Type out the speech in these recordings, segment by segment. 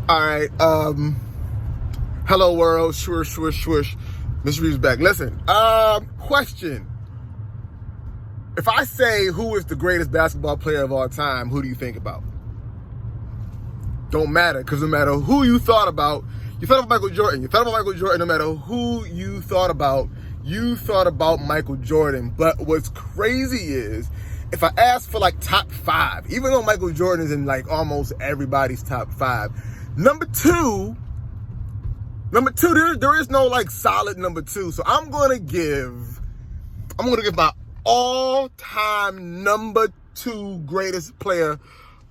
All right. Hello world. Swish, swish, swish. Mr. Reeves back. Listen. Question. If I say who is the greatest basketball player of all time, who do you think about? Don't matter, because no matter who you thought about Michael Jordan. You thought about Michael Jordan. No matter who you thought about Michael Jordan. But what's crazy is, if I ask for like top 5, even though Michael Jordan is in like almost everybody's top 5, number two, there is no like solid number 2. So I'm gonna give my all-time number 2 greatest player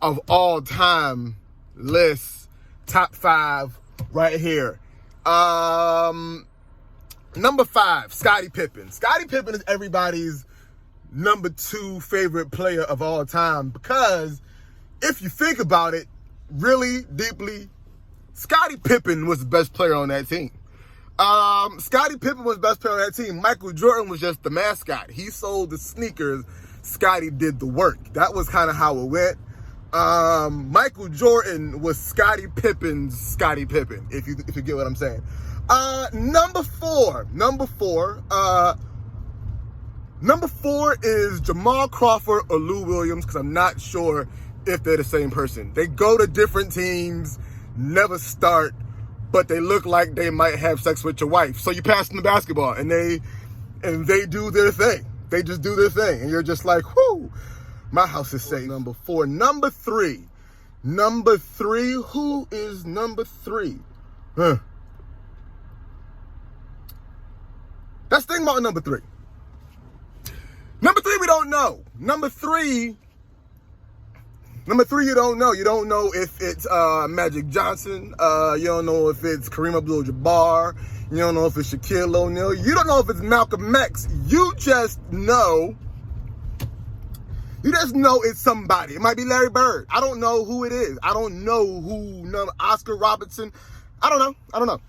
of all time list, top 5 right here. Number 5, Scottie Pippen. Scottie Pippen is everybody's number 2 favorite player of all time, because if you think about it really deeply, Scottie Pippen was the best player on that team. Scottie Pippen was the best player on that team. Michael Jordan was just the mascot. He sold the sneakers. Scottie did the work. That was kind of how it went. Michael Jordan was Scottie Pippen's Scottie Pippen, if you get what I'm saying. Number four is Jamal Crawford or Lou Williams, because I'm not sure if they're the same person. They go to different teams, never start, but they look like they might have sex with your wife. So you pass them the basketball, and they do their thing. They just do their thing, and you're just like, whoo, my house is safe. Number 4. Number 3. Who is number 3? Let's think about number 3. Number 3, we don't know. Number 3, you don't know. You don't know if it's Magic Johnson. You don't know if it's Kareem Abdul-Jabbar. You don't know if it's Shaquille O'Neal. You don't know if it's Malcolm X. You just know it's somebody. It might be Larry Bird. I don't know who it is. I don't know who. Oscar Robertson. I don't know.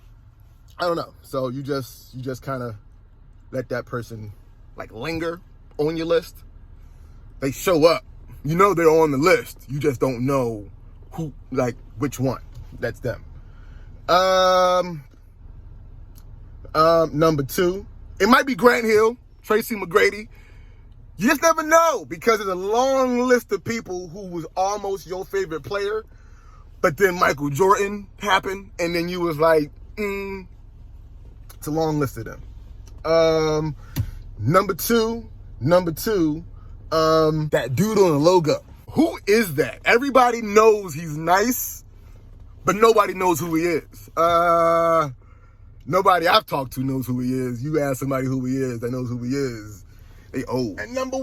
So you just kind of let that person like linger on your list. They show up. You know they're on the list. You just don't know who, like which one. That's them. Number 2, it might be Grant Hill, Tracy McGrady. You just never know, because there's a long list of people who was almost your favorite player, but then Michael Jordan happened, and then you was like, it's a long list of them. Number two, that dude on the logo. Who is that? Everybody knows he's nice, but nobody knows who he is. Nobody I've talked to knows who he is. You ask somebody who he is that knows who he is, they old. And number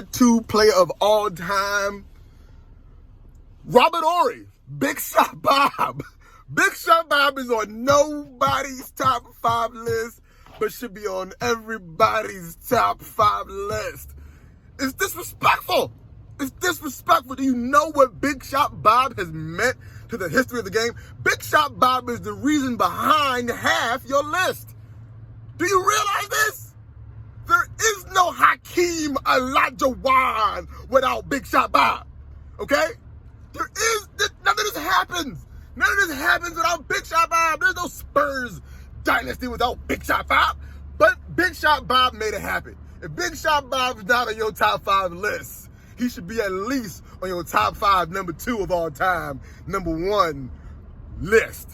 2 player of all time, Robert Horry, Big Shot Bob. Big Shot Bob is on nobody's top 5 list, but should be on everybody's top 5 list. It's disrespectful. Do you know what Big Shot Bob has meant to the history of the game? Big Shot Bob is the reason behind half your list. Do you realize this? There is no Hakeem Olajuwon without Big Shot Bob. Okay? None of this happens. None of this happens without Big Shot Bob. There's no Spurs dynasty without Big Shot Bob. But Big Shot Bob made it happen. If Big Shot Bob is not on your top 5 list, he should be at least on your top 5, number 2 of all time, number 1 list.